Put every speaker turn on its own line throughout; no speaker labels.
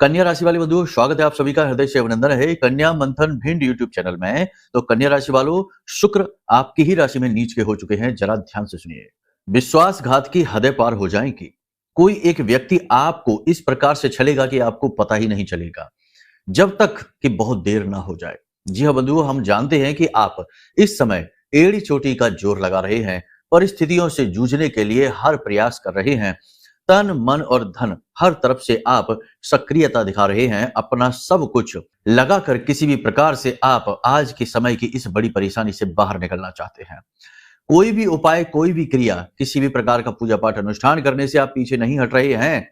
कन्या राशि वाले बंधुओं, स्वागत है आप सभी का हृदय से अभिनंदन है कन्या मंथन भिंड यूट्यूब चैनल में। तो कन्या राशि वालों, शुक्र आपकी ही राशि में नीच के हो चुके हैं। जरा ध्यान से सुनिए। विश्वासघात की हदें पार हो जाएंगी। कोई एक व्यक्ति आपको इस प्रकार से छलेगा कि आपको पता ही नहीं चलेगा, जब तक कि बहुत देर ना हो जाए। जी हाँ बंधुओं, हम जानते हैं कि आप इस समय एड़ी चोटी का जोर लगा रहे हैं, परिस्थितियों से जूझने के लिए हर प्रयास कर रहे हैं। तन मन और धन हर तरफ से आप सक्रियता दिखा रहे हैं। अपना सब कुछ लगाकर किसी भी प्रकार से आप आज के समय की इस बड़ी परेशानी से बाहर निकलना चाहते हैं। कोई भी उपाय, कोई भी क्रिया, किसी भी प्रकार का पूजा पाठ अनुष्ठान करने से आप पीछे नहीं हट रहे हैं।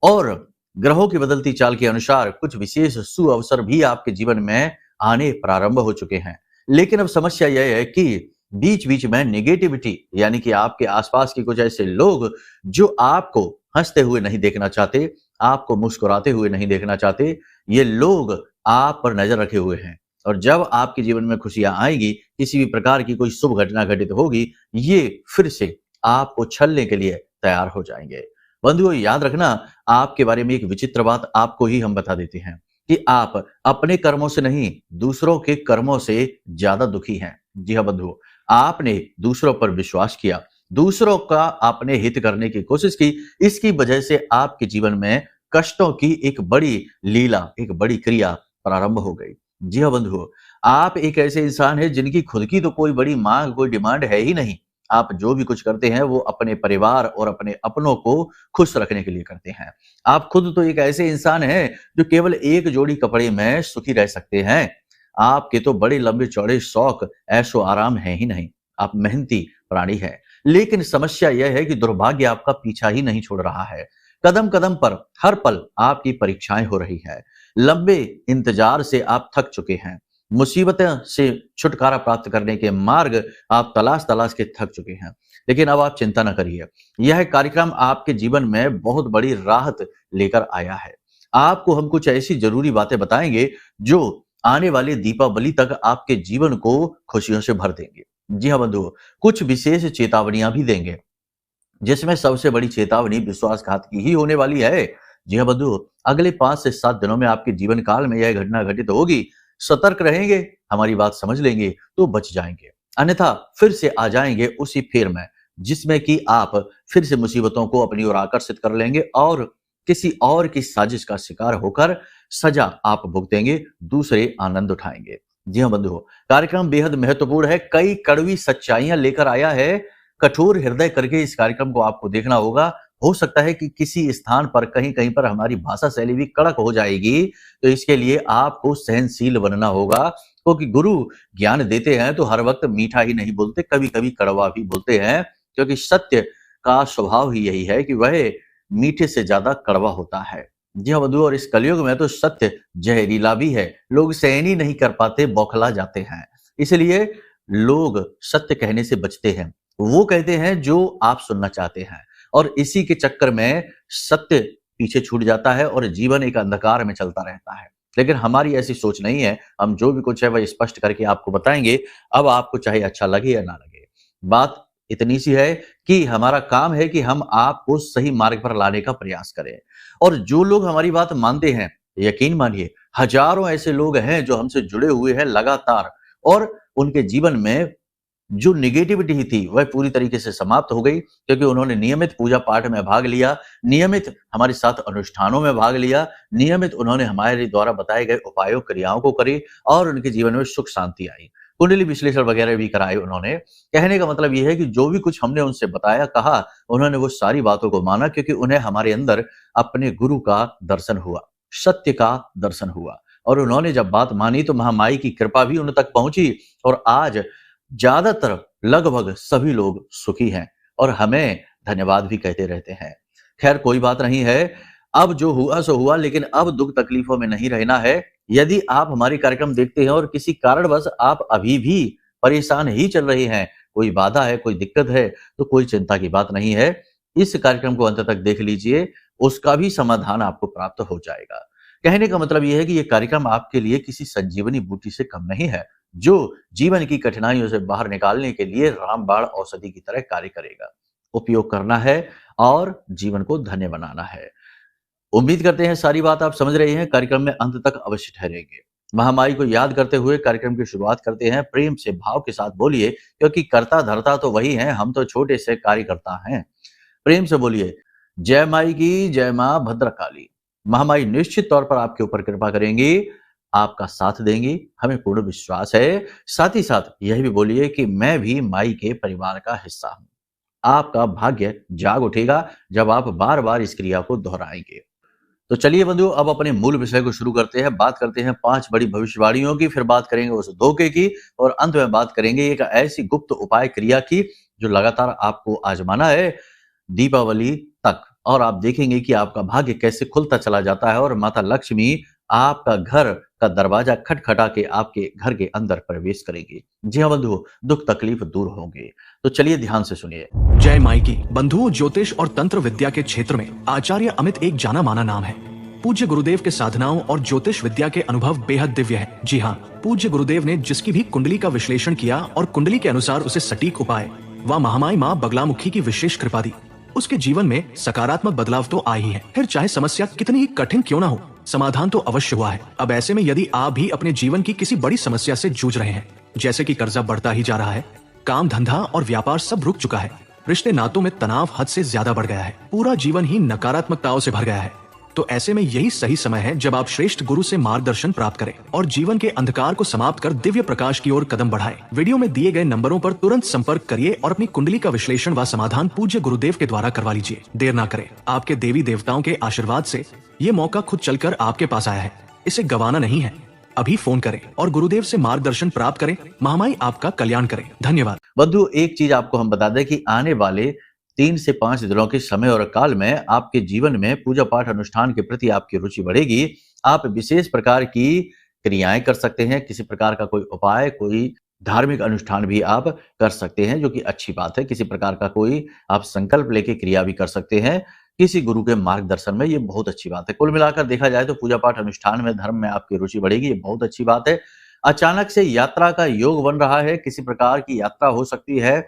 और ग्रहों की बदलती चाल के अनुसार कुछ विशेष सुअवसर भी आपके जीवन में आने प्रारंभ हो चुके हैं। लेकिन अब समस्या यह है कि बीच बीच में नेगेटिविटी, यानी कि आपके आसपास के कुछ ऐसे लोग जो आपको हंसते हुए नहीं देखना चाहते, आपको मुस्कुराते हुए नहीं देखना चाहते, ये लोग आप पर नजर रखे हुए हैं। और जब आपके जीवन में खुशियां आएगी, किसी भी प्रकार की कोई शुभ घटना घटित होगी, ये फिर से आपको छलने के लिए तैयार हो जाएंगे। बंधुओं, याद रखना, आपके बारे में एक विचित्र बात आपको ही हम बता देते हैं कि आप अपने कर्मों से नहीं, दूसरों के कर्मों से ज्यादा दुखी हैं। जी हाँ बंधुओं, आपने दूसरों पर विश्वास किया, दूसरों का आपने हित करने की कोशिश की, इसकी वजह से आपके जीवन में कष्टों की एक बड़ी लीला, एक बड़ी क्रिया प्रारंभ हो गई। जी हाँ बंधुओं, आप एक ऐसे इंसान हैं जिनकी खुद की तो कोई बड़ी मांग, कोई डिमांड है ही नहीं। आप जो भी कुछ करते हैं वो अपने परिवार और अपने अपनों को खुश रखने के लिए करते हैं। आप खुद तो एक ऐसे इंसान हैं जो केवल एक जोड़ी कपड़े में सुखी रह सकते हैं। आपके तो बड़े लंबे चौड़े शौक, ऐशो आराम है ही नहीं। आप मेहनती प्राणी हैं। लेकिन समस्या यह है कि दुर्भाग्य आपका पीछा ही नहीं छोड़ रहा है। कदम कदम पर हर पल आपकी परीक्षाएं हो रही है। लंबे इंतजार से आप थक चुके हैं। मुसीबतों से छुटकारा प्राप्त करने के मार्ग आप तलाश तलाश के थक चुके हैं। लेकिन अब आप चिंता न करिए, यह कार्यक्रम आपके जीवन में बहुत बड़ी राहत लेकर आया है। आपको हम कुछ ऐसी जरूरी बातें बताएंगे जो आने वाले दीपावली तक आपके जीवन को खुशियों से भर देंगे। जी हाँ बंधुओं, कुछ विशेष चेतावनियां भी देंगे, जिसमें सबसे बड़ी चेतावनी विश्वासघात की ही होने वाली है। जी हाँ बंधुओं, अगले 5 से 7 दिनों में आपके जीवन काल में यह घटना घटित होगी। सतर्क रहेंगे, हमारी बात समझ लेंगे तो बच जाएंगे, अन्यथा फिर से आ जाएंगे उसी फेर में, जिसमें कि आप फिर से मुसीबतों को अपनी ओर आकर्षित कर लेंगे और किसी और की साजिश का शिकार होकर सजा आप भुगतेंगे, दूसरे आनंद उठाएंगे। जी हाँ बंधुओं, कार्यक्रम बेहद महत्वपूर्ण है, कई कड़वी सच्चाइयां लेकर आया है। कठोर हृदय करके इस कार्यक्रम को आपको देखना होगा। हो सकता है कि किसी स्थान पर, कहीं कहीं पर हमारी भाषा शैली भी कड़क हो जाएगी, तो इसके लिए आपको सहनशील बनना होगा, क्योंकि गुरु ज्ञान देते हैं तो हर वक्त मीठा ही नहीं बोलते, कभी कभी कड़वा भी बोलते हैं, क्योंकि सत्य का स्वभाव ही यही है कि वह मीठे से ज्यादा कड़वा होता है। जी हाँ बंधुओं, और इस कलयुग में तो सत्य जहरीला भी है। लोग सहन ही नहीं कर पाते, बौखला जाते हैं। इसलिए लोग सत्य कहने से बचते हैं, वो कहते हैं जो आप सुनना चाहते हैं, और इसी के चक्कर में सत्य पीछे छूट जाता है और जीवन एक अंधकार में चलता रहता है। लेकिन हमारी ऐसी सोच नहीं है, हम जो भी कुछ है वह स्पष्ट करके आपको बताएंगे। अब आपको चाहे अच्छा लगे या ना लगे, बात इतनी सी है कि हमारा काम है कि हम आपको सही मार्ग पर लाने का प्रयास करें। और जो लोग हमारी बात मानते हैं, यकीन मानिए, हजारों ऐसे लोग हैं जो हमसे जुड़े हुए हैं लगातार, और उनके जीवन में जो नेगेटिविटी ही थी वह पूरी तरीके से समाप्त हो गई, क्योंकि उन्होंने नियमित पूजा पाठ में भाग लिया, नियमित हमारे साथ अनुष्ठानों में भाग लिया, नियमित उन्होंने हमारे द्वारा बताए गए उपायों, क्रियाओं को करे, और उनके जीवन में सुख शांति आई। कुंडली विश्लेषण वगैरह भी कराए उन्होंने। कहने का मतलब यह है कि जो भी कुछ हमने उनसे बताया, कहा, उन्होंने वो सारी बातों को माना, क्योंकि उन्हें हमारे अंदर अपने गुरु का दर्शन हुआ, सत्य का दर्शन हुआ, और उन्होंने जब बात मानी तो महामाई की कृपा भी उन तक पहुंची, और आज ज्यादातर, लगभग सभी लोग सुखी हैं और हमें धन्यवाद भी कहते रहते हैं। खैर, कोई बात नहीं है, अब जो हुआ सो हुआ, लेकिन अब दुख तकलीफों में नहीं रहना है। यदि आप हमारे कार्यक्रम देखते हैं और किसी कारणवश आप अभी भी परेशान ही चल रहे हैं, कोई बाधा है, कोई दिक्कत है, तो कोई चिंता की बात नहीं है। इस कार्यक्रम को अंत तक देख लीजिए, उसका भी समाधान आपको प्राप्त हो जाएगा। कहने का मतलब यह है कि यह कार्यक्रम आपके लिए किसी संजीवनी बूटी से कम नहीं है, जो जीवन की कठिनाइयों से बाहर निकालने के लिए रामबाण औषधि की तरह कार्य करेगा। उपयोग करना है और जीवन को धन्य बनाना है। उम्मीद करते हैं सारी बात आप समझ रहे हैं, कार्यक्रम में अंत तक अवश्य ठहरेंगे। महामाई को याद करते हुए कार्यक्रम की शुरुआत करते हैं। प्रेम से भाव के साथ बोलिए, क्योंकि करता धरता तो वही है, हम तो छोटे से कार्यकर्ता हैं। प्रेम से बोलिए, जय माई की जय मां भद्रकाली। महामाई निश्चित तौर पर आपके ऊपर कृपा करेंगी, आपका साथ देंगी, हमें पूर्ण विश्वास है। साथ ही साथ यह भी बोलिए कि मैं भी माई के परिवार का हिस्सा हूं। आपका भाग्य जाग उठेगा जब आप बार बार इस क्रिया को दोहराएंगे। तो चलिए बंधुओं, अब अपने मूल विषय को शुरू करते हैं। बात करते हैं 5 बड़ी भविष्यवाणियों की, फिर बात करेंगे उस धोखे की, और अंत में बात करेंगे एक ऐसी गुप्त उपाय क्रिया की जो लगातार आपको आजमाना है दीपावली तक, और आप देखेंगे कि आपका भाग्य कैसे खुलता चला जाता है और माता लक्ष्मी आपका घर का दरवाजा खटखटा के आपके घर के अंदर प्रवेश करेगी। जी हाँ बंधुओं, दुख तकलीफ दूर होंगे। तो चलिए ध्यान से सुनिए।
जय माई की। बंधुओं, ज्योतिष और तंत्र विद्या के क्षेत्र में आचार्य अमित एक जाना माना नाम है। पूज्य गुरुदेव के साधनाओं और ज्योतिष विद्या के अनुभव बेहद दिव्य है। जी हाँ, पूज्य गुरुदेव ने जिसकी भी कुंडली का विश्लेषण किया और कुंडली के अनुसार उसे सटीक उपाय व महामाई माँ बगलामुखी की विशेष कृपा दी, उसके जीवन में सकारात्मक बदलाव तो आए ही है। फिर चाहे समस्या कितनी ही कठिन क्यों ना हो, समाधान तो अवश्य हुआ है। अब ऐसे में यदि आप भी अपने जीवन की किसी बड़ी समस्या से जूझ रहे हैं, जैसे कि कर्जा बढ़ता ही जा रहा है, काम धंधा और व्यापार सब रुक चुका है, रिश्ते नातों में तनाव हद से ज्यादा बढ़ गया है, पूरा जीवन ही नकारात्मकताओं से भर गया है, तो ऐसे में यही सही समय है जब आप श्रेष्ठ गुरु से मार्गदर्शन प्राप्त करें और जीवन के अंधकार को समाप्त कर दिव्य प्रकाश की ओर कदम बढ़ाएं। वीडियो में दिए गए नंबरों पर तुरंत संपर्क करिए और अपनी कुंडली का विश्लेषण व समाधान पूज्य गुरुदेव के द्वारा करवा लीजिए। देर ना करें, आपके देवी देवताओं के आशीर्वाद से ये मौका खुद चलकर आपके पास आया है, इसे गंवाना नहीं है। अभी फोन करें और गुरुदेव से मार्गदर्शन प्राप्त करें। महामाई आपका कल्याण करें। धन्यवाद।
बंधु, एक चीज आपको हम बता दें कि आने वाले 3 से 5 दिनों के समय और काल में आपके जीवन में पूजा पाठ अनुष्ठान के प्रति आपकी रुचि बढ़ेगी। आप विशेष प्रकार की क्रियाएं कर सकते हैं, किसी प्रकार का कोई उपाय, कोई धार्मिक अनुष्ठान भी आप कर सकते हैं, जो कि अच्छी बात है। किसी प्रकार का कोई आप संकल्प लेके क्रिया भी कर सकते हैं किसी गुरु के मार्गदर्शन में, ये बहुत अच्छी बात है। कुल मिलाकर देखा जाए तो पूजा पाठ अनुष्ठान में, धर्म में आपकी रुचि बढ़ेगी, ये बहुत अच्छी बात है। अचानक से यात्रा का योग बन रहा है, किसी प्रकार की यात्रा हो सकती है,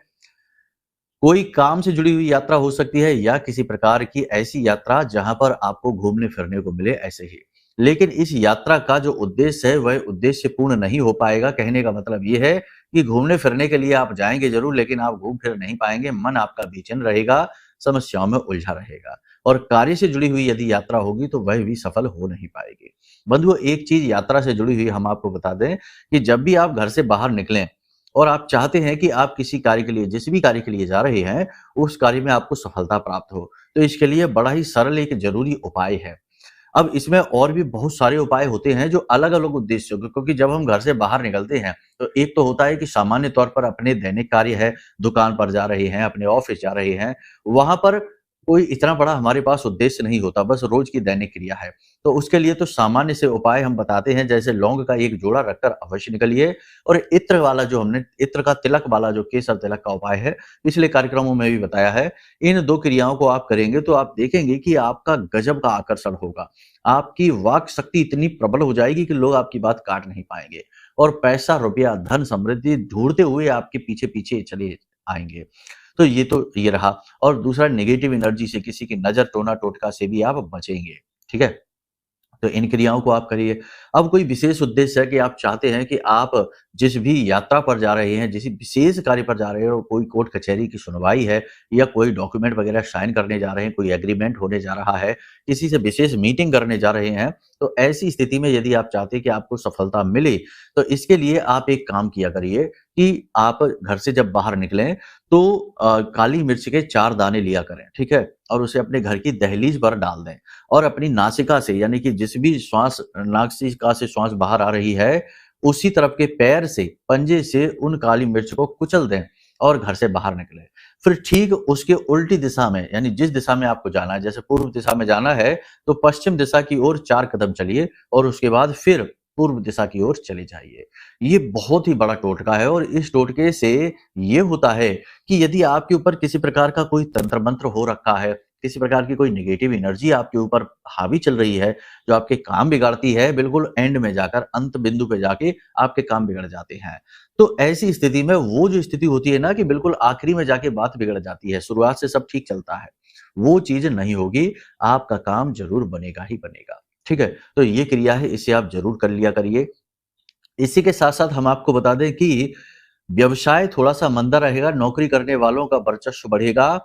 कोई काम से जुड़ी हुई यात्रा हो सकती है, या किसी प्रकार की ऐसी यात्रा जहां पर आपको घूमने फिरने को मिले, ऐसे ही। लेकिन इस यात्रा का जो उद्देश्य है वह उद्देश्य पूर्ण नहीं हो पाएगा। कहने का मतलब ये है कि घूमने फिरने के लिए आप जाएंगे जरूर, लेकिन आप घूम फिर नहीं पाएंगे। मन आपका बेचैन रहेगा, समस्याओं में उलझा रहेगा, और कार्य से जुड़ी हुई यदि यात्रा होगी तो वह भी सफल हो नहीं पाएगी। बंधुओं, एक चीज यात्रा से जुड़ी हुई हम आपको बता दें कि जब भी आप घर से बाहर निकलें और आप चाहते हैं कि आप किसी कार्य के लिए, जिस भी कार्य के लिए जा रहे हैं, उस कार्य में आपको सफलता प्राप्त हो, तो इसके लिए बड़ा ही सरल एक जरूरी उपाय है। अब इसमें और भी बहुत सारे उपाय होते हैं जो अलग-अलग उद्देश्यों के, क्योंकि जब हम घर से बाहर निकलते हैं तो एक तो होता है कि सामान्य तौर पर अपने दैनिक कार्य है, दुकान पर जा रहे हैं, अपने ऑफिस जा रहे हैं, वहां पर कोई इतना बड़ा हमारे पास उद्देश्य नहीं होता, बस रोज की दैनिक क्रिया है। तो उसके लिए तो सामान्य से उपाय हम बताते हैं, जैसे लौंग का एक जोड़ा रखकर अवश्य निकलिए, और इत्र वाला, जो हमने इत्र का तिलक वाला जो केसर तिलक का उपाय है, पिछले कार्यक्रमों में भी बताया है। इन 2 क्रियाओं को आप करेंगे तो आप देखेंगे कि आपका गजब का आकर्षण होगा। आपकी वाक शक्ति इतनी प्रबल हो जाएगी कि लोग आपकी बात काट नहीं पाएंगे, और पैसा, रुपया, धन, समृद्धि ढूंढते हुए आपके पीछे पीछे चले आएंगे। तो ये रहा। और दूसरा, नेगेटिव एनर्जी से, किसी की नजर, टोना टोटका से भी आप बचेंगे। ठीक है, तो इन क्रियाओं को आप करिए। अब कोई विशेष उद्देश्य है कि आप चाहते हैं कि आप जिस भी यात्रा पर जा रहे हैं, जिस विशेष कार्य पर जा रहे हो, कोई कोर्ट कचहरी की सुनवाई है, या कोई डॉक्यूमेंट वगैरह साइन करने जा रहे हैं, कोई एग्रीमेंट होने जा रहा है, किसी से विशेष मीटिंग करने जा रहे हैं, तो ऐसी स्थिति में यदि आप चाहते हैं कि आपको सफलता मिले, तो इसके लिए आप एक काम किया करिए कि आप घर से जब बाहर निकलें तो काली मिर्च के 4 दाने लिया करें, ठीक है, और उसे अपने घर की दहलीज पर डाल दें, और अपनी नासिका से, यानी कि जिस भी नासिका से श्वास बाहर आ रही है, उसी तरफ के पैर से, पंजे से उन काली मिर्च को कुचल दें और घर से बाहर निकले। फिर ठीक उसके उल्टी दिशा में, यानी जिस दिशा में आपको जाना है, जैसे पूर्व दिशा में जाना है तो पश्चिम दिशा की ओर 4 कदम चलिए, और उसके बाद फिर पूर्व दिशा की ओर चले जाइए। ये बहुत ही बड़ा टोटका है, और इस टोटके से ये होता है कि यदि आपके ऊपर किसी प्रकार का कोई तंत्र मंत्र हो रखा है, किसी प्रकार की कोई नेगेटिव एनर्जी आपके ऊपर हावी चल रही है, जो आपके काम बिगाड़ती है, बिल्कुल एंड में जाकर, अंत बिंदु पे जाके आपके काम बिगड़ जाते हैं। तो ऐसी स्थिति में वो जो स्थिति होती है ना, कि बिल्कुल आखिरी में जाके बात बिगड़ जाती है, शुरुआत से सब ठीक चलता है, वो चीज नहीं होगी, आपका काम जरूर बनेगा ही बनेगा। ठीक है, तो ये क्रिया है, इसे आप जरूर कर लिया करिए। इसी के साथ साथ हम आपको बता दें कि व्यवसाय थोड़ा सा मंदा रहेगा, नौकरी करने वालों का वर्चस्व बढ़ेगा।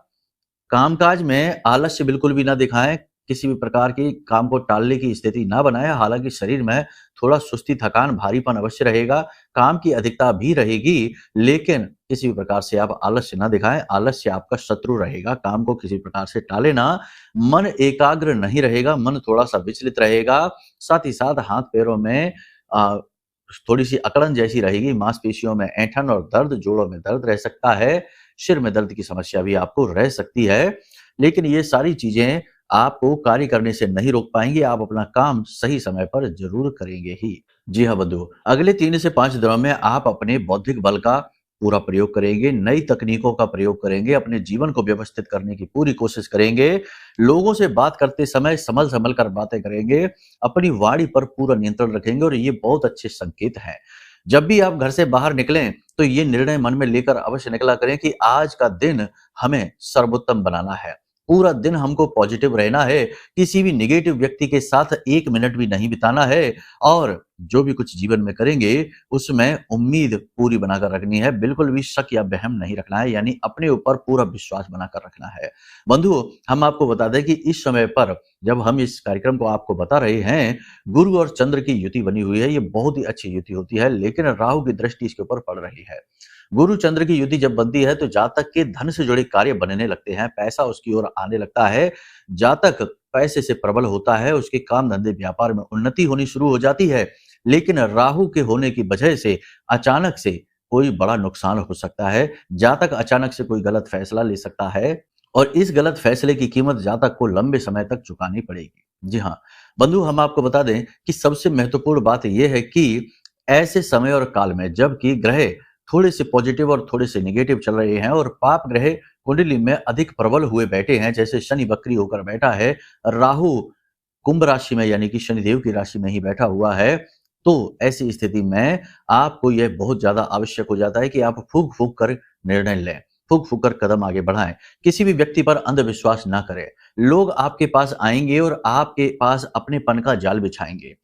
कामकाज में आलस्य बिल्कुल भी ना दिखाएं, किसी भी प्रकार की काम को टालने की स्थिति ना बनाएं। हालांकि शरीर में थोड़ा सुस्ती, थकान, भारीपन अवश्य रहेगा, काम की अधिकता भी रहेगी, लेकिन किसी भी प्रकार से आप आलस्य ना दिखाएं। आलस्य आपका शत्रु रहेगा, काम को किसी प्रकार से टाले ना। मन एकाग्र नहीं रहेगा, मन थोड़ा सा विचलित रहेगा। साथ ही साथ हाथ पैरों में आ, थोड़ी सी अकड़न जैसी रहेगी, मांसपेशियों में ऐंठन और दर्द, जोड़ों में दर्द रह सकता है, सिर में दर्द की समस्या भी आपको रह सकती है। लेकिन ये सारी चीजें आपको कार्य करने से नहीं रोक पाएंगी, आप अपना काम सही समय पर जरूर करेंगे ही। जी हाँ बंधु, अगले 3 से 5 दिनों में आप अपने बौद्धिक बल का पूरा प्रयोग करेंगे, नई तकनीकों का प्रयोग करेंगे, अपने जीवन को व्यवस्थित करने की पूरी कोशिश करेंगे, लोगों से बात करते समय संभल संभल कर बातें करेंगे, अपनी वाणी पर पूरा नियंत्रण रखेंगे और ये बहुत अच्छे संकेत हैं। जब भी आप घर से बाहर निकलें तो ये निर्णय मन में लेकर अवश्य निकला करें कि आज का दिन हमें सर्वोत्तम बनाना है, पूरा दिन हमको पॉजिटिव रहना है, किसी भी नेगेटिव व्यक्ति के साथ 1 मिनट भी नहीं बिताना है और जो भी कुछ जीवन में करेंगे उसमें उम्मीद पूरी बनाकर रखनी है, बिल्कुल भी शक या वहम नहीं रखना है, यानी अपने ऊपर पूरा विश्वास बनाकर रखना है। बंधुओं, हम आपको बता दें कि इस समय पर जब हम इस कार्यक्रम को आपको बता रहे हैं, गुरु और चंद्र की युति बनी हुई है, ये बहुत ही अच्छी युति होती है, लेकिन राहु की दृष्टि इसके ऊपर पड़ रही है। गुरु चंद्र की युति जब बनती है तो जातक के धन से जुड़े कार्य बनने लगते हैं, पैसा उसकी ओर आने लगता है, जातक पैसे से प्रबल होता है, उसके काम धंधे व्यापार में उन्नति होनी शुरू हो जाती है। लेकिन राहु के होने की वजह से अचानक से कोई बड़ा नुकसान हो सकता है, जातक अचानक से कोई गलत फैसला ले सकता है और इस गलत फैसले की कीमत जातक को लंबे समय तक चुकानी पड़ेगी। जी हाँ बंधु, हम आपको बता दें कि सबसे महत्वपूर्ण बात यह है कि ऐसे समय और काल में जबकि ग्रह थोड़े से पॉजिटिव और थोड़े से नेगेटिव चल रहे हैं और पाप ग्रह कुंडली में अधिक प्रबल हुए बैठे हैं, जैसे शनि वक्री होकर बैठा है, राहु कुंभ राशि में यानी कि शनिदेव की राशि में ही बैठा हुआ है, तो ऐसी स्थिति में आपको यह बहुत ज्यादा आवश्यक हो जाता है कि आप फूंक फूंक कर निर्णय लें, फूंक फूंक कर कदम आगे बढ़ाएं, किसी भी व्यक्ति पर अंधविश्वास ना करें। लोग आपके पास आएंगे और आपके पास अपनेपन का जाल बिछाएंगे,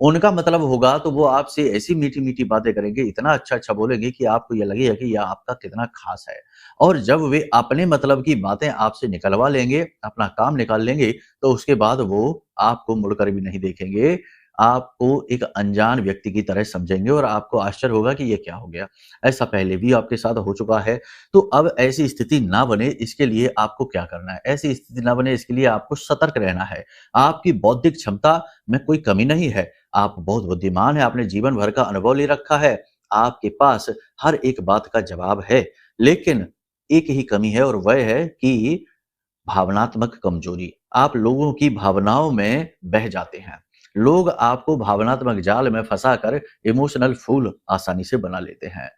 उनका मतलब होगा तो वो आपसे ऐसी मीठी मीठी बातें करेंगे, इतना अच्छा अच्छा बोलेंगे कि आपको यह लगेगा कि यह आपका कितना खास है। और जब वे अपने मतलब की बातें आपसे निकलवा लेंगे, अपना काम निकाल लेंगे, तो उसके बाद वो आपको मुड़कर भी नहीं देखेंगे, आपको एक अनजान व्यक्ति की तरह समझेंगे और आपको आश्चर्य होगा कि ये क्या हो गया। ऐसा पहले भी आपके साथ हो चुका है। तो अब ऐसी स्थिति ना बने, इसके लिए आपको क्या करना है? ऐसी स्थिति ना बने इसके लिए आपको सतर्क रहना है। आपकी बौद्धिक क्षमता में कोई कमी नहीं है, आप बहुत बुद्धिमान हैं, आपने जीवन भर का अनुभव ले रखा है, आपके पास हर एक बात का जवाब है, लेकिन एक ही कमी है और वह है कि भावनात्मक कमजोरी। आप लोगों की भावनाओं में बह जाते हैं, लोग आपको भावनात्मक जाल में फंसाकर इमोशनल फूल आसानी से बना लेते हैं।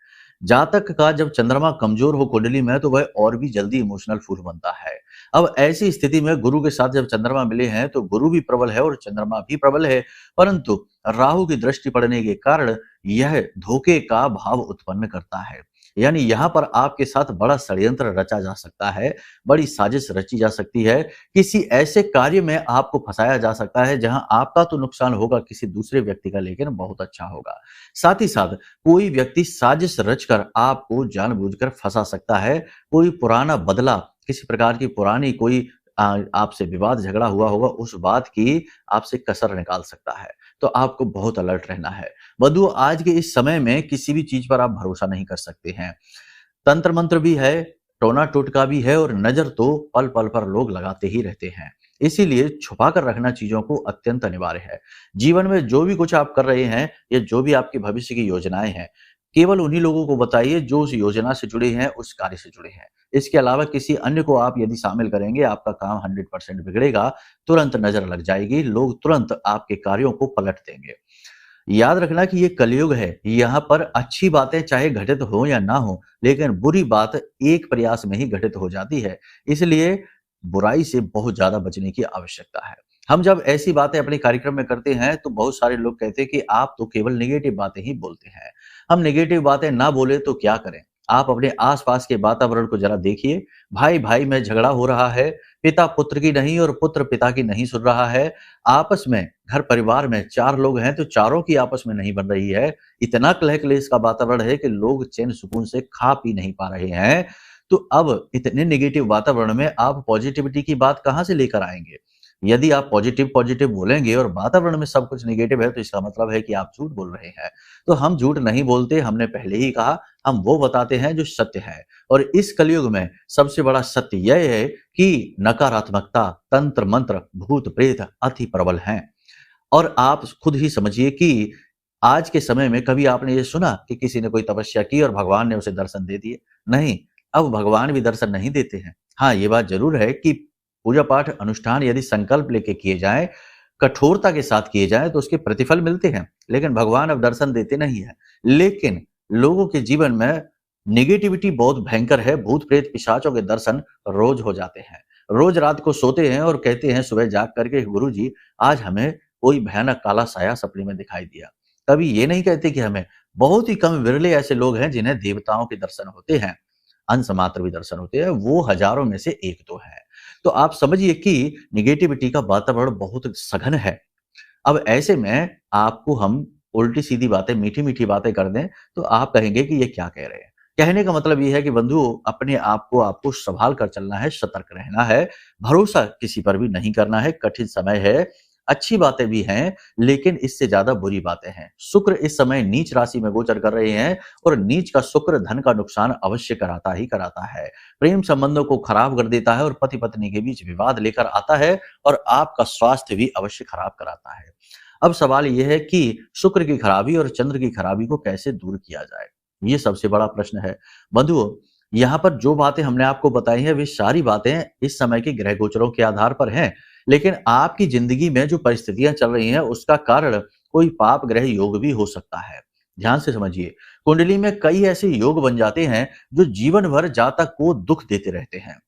जातक का जब चंद्रमा कमजोर हो कुंडली में तो वह और भी जल्दी इमोशनल फूल बनता है। अब ऐसी स्थिति में गुरु के साथ जब चंद्रमा मिले हैं तो गुरु भी प्रबल है और चंद्रमा भी प्रबल है, परंतु राहु की दृष्टि पड़ने के कारण यह धोखे का भाव उत्पन्न करता है। यानी यहाँ पर आपके साथ बड़ा षड्यंत्र रचा जा सकता है, बड़ी साजिश रची जा सकती है, किसी ऐसे कार्य में आपको फंसाया जा सकता है जहां आपका तो नुकसान होगा, किसी दूसरे व्यक्ति का लेकिन बहुत अच्छा होगा। साथ ही साथ कोई व्यक्ति साजिश रचकर आपको जानबूझकर फंसा सकता है, कोई पुराना बदला, किसी प्रकार की पुरानी कोई आपसे विवाद झगड़ा हुआ होगा, उस बात की आपसे कसर निकाल सकता है। तो आपको बहुत अलर्ट रहना है। बंधुओं, आज के इस समय में किसी भी चीज पर आप भरोसा नहीं कर सकते हैं। तंत्र मंत्र भी है, टोना टोटका भी है और नजर तो पल पल पर लोग लगाते ही रहते हैं। इसीलिए छुपा कर रखना चीजों को अत्यंत अनिवार्य है। जीवन में जो भी कुछ आप कर रहे हैं या जो भी आपकी भविष्य की योजनाएं हैं, केवल उन्हीं लोगों को बताइए जो उस योजना से जुड़े हैं, उस कार्य से जुड़े हैं। इसके अलावा किसी अन्य को आप यदि शामिल करेंगे, आपका काम 100% बिगड़ेगा, तुरंत नजर लग जाएगी, लोग तुरंत आपके कार्यों को पलट देंगे। याद रखना कि ये कलयुग है, यहाँ पर अच्छी बातें चाहे घटित हो या ना हो, लेकिन बुरी बात एक प्रयास में ही घटित हो जाती है। इसलिए बुराई से बहुत ज्यादा बचने की आवश्यकता है। हम जब ऐसी बातें अपने कार्यक्रम में करते हैं तो बहुत सारे लोग कहते हैं कि आप तो केवल नेगेटिव बातें ही बोलते हैं। हम नेगेटिव बातें ना बोले तो क्या करें? आप अपने आसपास के वातावरण को जरा देखिए, भाई भाई में झगड़ा हो रहा है, पिता पुत्र की नहीं और पुत्र पिता की नहीं सुन रहा है। आपस में घर परिवार में 4 लोग हैं तो चारों की आपस में नहीं बन रही है। इतना कलह क्लेश का वातावरण है कि लोग चैन सुकून से खा पी नहीं पा रहे हैं। तो अब इतने नेगेटिव वातावरण में आप पॉजिटिविटी की बात कहाँ से लेकर आएँगे? यदि आप पॉजिटिव बोलेंगे और वातावरण में सब कुछ नेगेटिव है तो इसका मतलब है कि आप झूठ बोल रहे हैं। तो हम झूठ नहीं बोलते, हमने पहले ही कहा, हम वो बताते हैं जो सत्य है। और इस कलयुग में सबसे बड़ा सत्य यह है कि नकारात्मकता, तंत्र मंत्र, भूत प्रेत अति प्रबल हैं। और आप खुद ही समझिए कि आज के समय में कभी आपने ये सुना कि किसी ने कोई तपस्या की और भगवान ने उसे दर्शन दे दिए? नहीं, अब भगवान भी दर्शन नहीं देते हैं। हाँ, ये बात ज़रूर है कि पूजा पाठ अनुष्ठान यदि संकल्प लेके किए जाएँ, कठोरता के साथ किए जाएँ तो उसके प्रतिफल मिलते हैं, लेकिन भगवान अब दर्शन देते नहीं हैं। लेकिन लोगों के जीवन में नेगेटिविटी बहुत भयंकर है, भूत प्रेत पिशाचों के दर्शन रोज़ हो जाते हैं। रोज़ रात को सोते हैं और कहते हैं सुबह जाग करके, गुरुजी आज हमें कोई भयानक काला साया सपने में दिखाई दिया। कभी ये नहीं कहते कि हमें, बहुत ही कम विरले ऐसे लोग हैं जिन्हें देवताओं के दर्शन होते हैं, अंश मात्र भी दर्शन होते हैं, वो हजारों में से 1-2 हैं। तो आप समझिए कि नेगेटिविटी का वातावरण बहुत सघन है। अब ऐसे में आपको हम उल्टी-सीधी बातें, मीठी-मीठी बातें कर दें, तो आप कहेंगे कि ये क्या कह रहे हैं। कहने का मतलब ये है कि बंधु अपने आप को आपको सँभाल कर चलना है, सतर्क रहना है, भरोसा किसी पर भी नहीं करना है, कठिन समय है, अच्छी बातें भी हैं, लेकिन इससे ज़्यादा बुरी बातें हैं। शुक्र इस समय नीच राशि में गोचर कर रहे हैं और नीच का शुक्र धन का नुकसान अवश्य कराता ही कराता है। प्रेम संबंधों को खराब कर देता है और पति-पत्नी के बीच विवाद लेकर आता है और आपका स्वास्थ्य भी अवश्य खराब कराता है। अब सवाल ये है कि शुक्र की खराबी और चंद्र की खराबी को कैसे दूर किया जाए? ये सबसे बड़ा प्रश्न है। बंधुओं, यहाँ पर जो बातें हमने आपको बताई हैं, वे सारी बातें इस समय के ग्रह गोचरों के आधार पर हैं। लेकिन आपकी ज़िंदगी में जो परिस्थितियाँ चल रही हैं, उसका कारण कोई पाप ग्रह योग भी हो सकता है। ध्यान से समझिए, कुंडली में कई ऐसे योग बन जाते हैं, जो जीवन भर जातक को दुःख देते रहते हैं।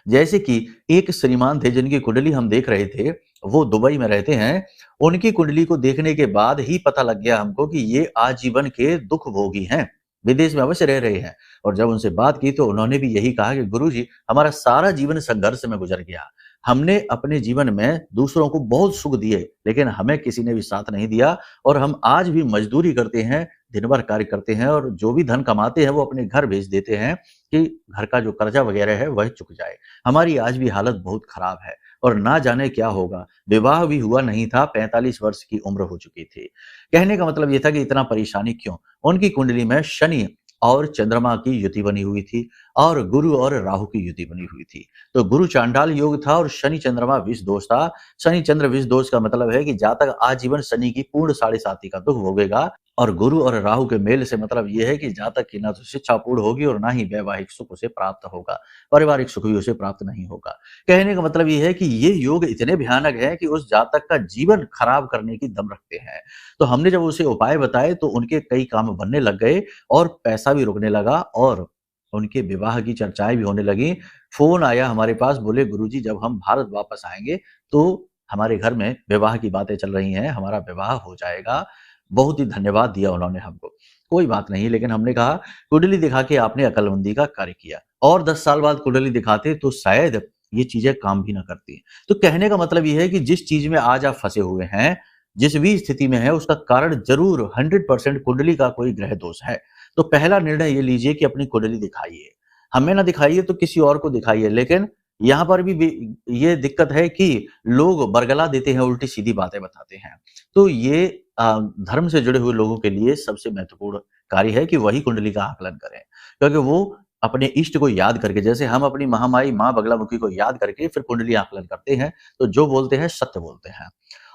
जैसे कि एक श्रीमान थे जिनकी कुंडली हम देख रहे थे, वो दुबई में रहते हैं। उनकी कुंडली को देखने के बाद ही पता लग गया हमको कि ये आजीवन के दुःख भोगी हैं, विदेश में अवश्य रह रहे हैं। और जब उनसे बात की तो उन्होंने भी यही कहा कि गुरुजी हमारा सारा जीवन संघर्ष में गुजर गया। हमने अपने जीवन में दूसरों को बहुत सुख दिए, लेकिन हमें किसी ने भी साथ नहीं दिया और हम आज भी मजदूरी करते हैं, दिन भर कार्य करते हैं और जो भी धन कमाते हैं वो अपने घर भेज देते हैं कि घर का जो कर्जा वगैरह है वह चुक जाए। हमारी आज भी हालत बहुत खराब है और ना जाने क्या होगा। विवाह भी हुआ नहीं था, 45 वर्ष की उम्र हो चुकी थी। कहने का मतलब ये था कि इतना परेशानी क्यों? उनकी कुंडली में शनि और चंद्रमा की युति बनी हुई थी और गुरु और राहु की युति बनी हुई थी। तो गुरु चांडाल योग था और शनि चंद्रमा विष दोष था। शनि चंद्र विष दोष का मतलब है कि जातक आजीवन शनि की पूर्ण साढ़े साती का दुःख भोगेगा और गुरु और राहु के मेल से मतलब ये है कि जातक की ना तो शिक्षा पूर्ण होगी और ना ही वैवाहिक सुख उसे प्राप्त होगा, पारिवारिक सुख भी उसे प्राप्त नहीं होगा। कहने का मतलब ये है कि ये योग इतने भयानक हैं कि उस जातक का जीवन खराब करने की दम रखते हैं। तो हमने जब उसे उपाय बताए तो उनके कई काम बनने लग गए और पैसा भी रुकने लगा और उनके विवाह की चर्चाएं भी होने लगी। फोन आया हमारे पास, बोले गुरुजी जब हम भारत वापस आएंगे तो हमारे घर में विवाह की बातें चल रही हैं, हमारा विवाह हो जाएगा। बहुत ही धन्यवाद दिया उन्होंने हमको। कोई बात नहीं, लेकिन हमने कहा कुंडली दिखा के आपने अकलमंदी का कार्य किया और 10 साल बाद कुंडली दिखाते तो शायद ये चीजें काम भी ना करती। तो कहने का मतलब ये है कि जिस चीज में आज आप फंसे हुए हैं, जिस भी स्थिति में है, उसका कारण जरूर 100% कुंडली का कोई ग्रह दोष है। तो पहला निर्णय ये लीजिए कि अपनी कुंडली दिखाइए। हमें ना दिखाइए तो किसी और को दिखाइए, लेकिन यहाँ पर भी ये दिक्कत है कि लोग बरगला देते हैं, उल्टी सीधी बातें बताते हैं। तो ये धर्म से जुड़े हुए लोगों के लिए सबसे महत्वपूर्ण कार्य है कि वही कुंडली का आकलन करें, क्योंकि वो अपने इष्ट को याद करके, जैसे हम अपनी महामाई माँ बगलामुखी को याद करके फिर कुंडली आकलन करते हैं, तो जो बोलते हैं सत्य बोलते हैं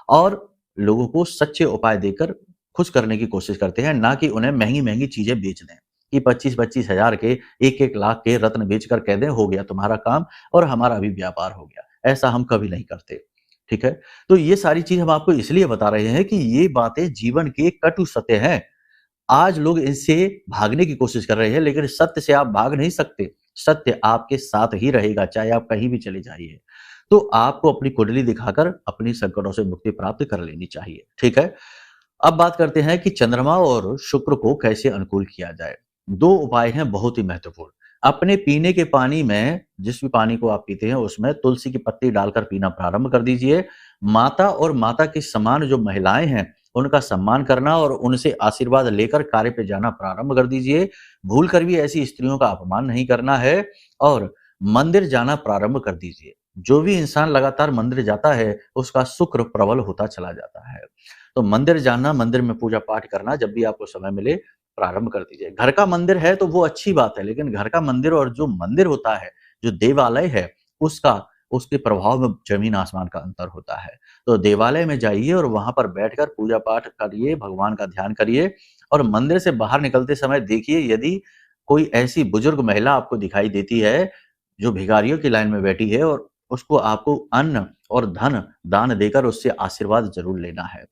और लोगों को सच्चे उपाय देकर खुश करने की कोशिश करते हैं, ना कि उन्हें महंगी-महंगी चीजें बेच दें कि 25-25 हज़ार के, 1-1 लाख के रत्न बेचकर कह दें हो गया तुम्हारा काम और हमारा भी व्यापार हो गया। ऐसा हम कभी नहीं करते, ठीक है? तो ये सारी चीज़ हम आपको इसलिए बता रहे हैं कि ये बातें जीवन के कटु सत्य हैं। आज लोग इनसे भागने की कोशिश कर रहे हैं, लेकिन सत्य से आप भाग नहीं सकते। सत्य आपके साथ ही रहेगा, चाहे आप कहीं भी चले जाइए। तो आपको अपनी कुंडली दिखाकर अपनी संकटों से मुक्ति प्राप्त कर लेनी चाहिए, ठीक है? अब बात करते हैं कि चंद्रमा और शुक्र को कैसे अनुकूल किया जाए। 2 उपाय हैं बहुत ही महत्वपूर्ण। अपने पीने के पानी में, जिस भी पानी को आप पीते हैं उसमें तुलसी की पत्ती डालकर पीना प्रारंभ कर दीजिए। माता और माता के समान जो महिलाएं हैं उनका सम्मान करना और उनसे आशीर्वाद लेकर कार्य पे जाना प्रारंभ कर दीजिए। भूल कर भी ऐसी स्त्रियों का अपमान नहीं करना है और मंदिर जाना प्रारंभ कर दीजिए। जो भी इंसान लगातार मंदिर जाता है उसका शुक्र प्रबल होता चला जाता है। तो मंदिर जाना, मंदिर में पूजा पाठ करना जब भी आपको समय मिले प्रारंभ कर दीजिए। घर का मंदिर है तो वो अच्छी बात है, लेकिन घर का मंदिर और जो मंदिर होता है, जो देवालय है, उसके प्रभाव में जमीन आसमान का अंतर होता है। तो देवालय में जाइए और वहां पर बैठकर पूजा पाठ करिए, भगवान का ध्यान करिए और मंदिर से बाहर निकलते समय देखिए यदि कोई ऐसी बुजुर्ग महिला आपको दिखाई देती है जो भिखारियों की लाइन में बैठी है और उसको आपको अन्न और धन दान देकर उससे आशीर्वाद जरूर लेना है।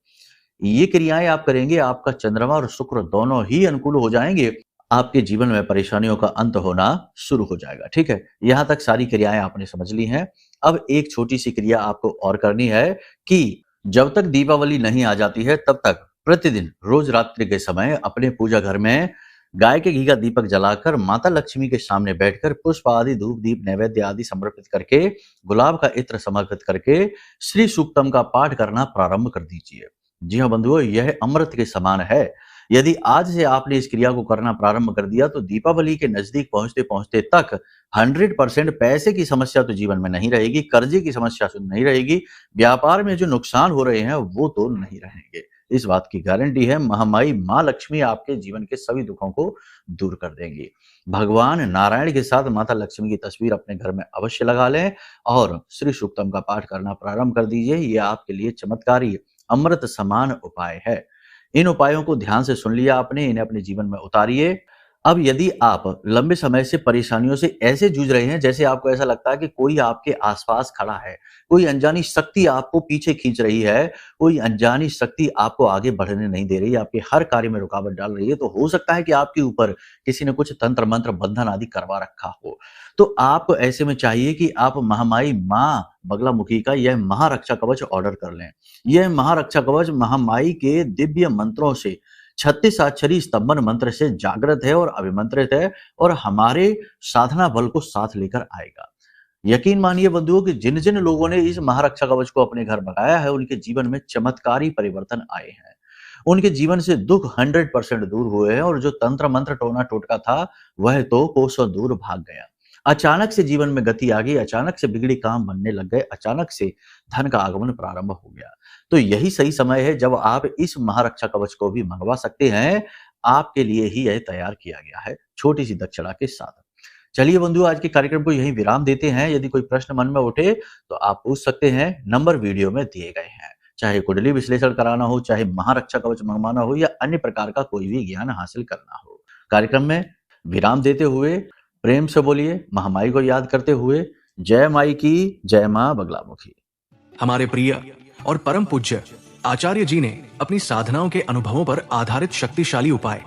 ये क्रियाएं आप करेंगे, आपका चंद्रमा और शुक्र दोनों ही अनुकूल हो जाएंगे। आपके जीवन में परेशानियों का अंत होना शुरू हो जाएगा। ठीक है, यहां तक सारी क्रियाएं आपने समझ ली हैं। अब एक छोटी सी क्रिया आपको और करनी है कि जब तक दीपावली नहीं आ जाती है तब तक प्रतिदिन रोज रात्रि के समय अपने पूजा घर में गाय के घी का दीपक जलाकर माता लक्ष्मी के सामने बैठकर पुष्प आदि, धूप दीप नैवेद्य आदि समर्पित करके, गुलाब का इत्र समर्पित करके श्री सूक्तम का पाठ करना प्रारंभ कर दीजिए। जी हाँ बंधुओं, यह अमृत के समान है। यदि आज से आपने इस क्रिया को करना प्रारंभ कर दिया तो दीपावली के नजदीक पहुंचते पहुंचते तक 100% पैसे की समस्या तो जीवन में नहीं रहेगी, कर्जे की समस्या तो नहीं रहेगी, व्यापार में जो नुकसान हो रहे हैं वो तो नहीं रहेंगे। इस बात की गारंटी है। महामाई माँ लक्ष्मी आपके जीवन के सभी दुखों को दूर कर देंगी। भगवान नारायण के साथ माता लक्ष्मी की तस्वीर अपने घर में अवश्य लगा लें और श्री सूक्तम का पाठ करना प्रारंभ कर दीजिए। ये आपके लिए चमत्कारी अमृत समान उपाय है। इन उपायों को ध्यान से सुन लिया आपने, इन्हें अपने जीवन में उतारिए। अब यदि आप लंबे समय से परेशानियों से ऐसे जूझ रहे हैं जैसे आपको ऐसा लगता है कि कोई आपके आसपास खड़ा है, कोई अनजानी शक्ति आपको पीछे खींच रही है, कोई अनजानी शक्ति आपको आगे बढ़ने नहीं दे रही, आपके हर कार्य में रुकावट डाल रही है, तो हो सकता है कि आपके ऊपर किसी ने कुछ तंत्र मंत्र बंधन आदि करवा रखा हो। तो आपको ऐसे में चाहिए कि आप महामाई माँ बगलामुखी का यह महारक्षा कवच ऑर्डर कर लें। यह महारक्षा कवच महामाई के दिव्य मंत्रों से 36 अक्षरी स्तंभन मंत्र से जागृत है और अभिमंत्रित है और हमारे साधना बल को साथ लेकर आएगा। यकीन मानिए बंधुओं कि जिन जिन लोगों ने इस महारक्षा कवच को अपने घर मंगाया है उनके जीवन में चमत्कारी परिवर्तन आए हैं। उनके जीवन से दुख 100% दूर हुए हैं और जो तंत्र मंत्र टोना टोटका था वह तो कोसों दूर भाग गया। अचानक से जीवन में गति आ गई, अचानक से बिगड़ी काम बनने लग गए, अचानक से धन का आगमन प्रारंभ हो गया। तो यही सही समय है जब आप इस महारक्षा कवच को भी मंगवा सकते हैं। आपके लिए ही यह तैयार किया गया है, छोटी सी दक्षिणा के साथ। चलिए बंधु, आज के कार्यक्रम को यहीं विराम देते हैं। यदि कोई प्रश्न मन में उठे तो आप पूछ सकते हैं, नंबर वीडियो में दिए गए हैं। चाहे कुंडली विश्लेषण कराना हो, चाहे महारक्षा कवच मंगवाना हो या अन्य प्रकार का कोई भी ज्ञान हासिल करना हो। कार्यक्रम में विराम देते हुए प्रेम से बोलिए, महामाई को याद करते हुए, जय माई की, जय मां बगलामुखी।
हमारे प्रिय और परम पूज्य आचार्य जी ने अपनी साधनाओं के अनुभवों पर आधारित शक्तिशाली उपाय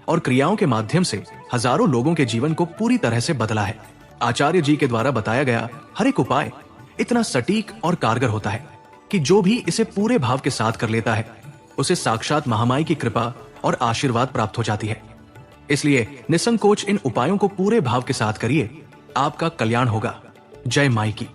और क्रियाओं के माध्यम से हजारों लोगों के जीवन को पूरी तरह से बदला है। आचार्य जी के द्वारा बताया गया हर एक उपाय इतना सटीक और कारगर होता है कि जो भी इसे पूरे भाव के साथ कर लेता है उसे साक्षात महामाई की कृपा और आशीर्वाद प्राप्त हो जाती है। इसलिए निसंकोच इन उपायों को पूरे भाव के साथ करिए, आपका कल्याण होगा। जय माई की।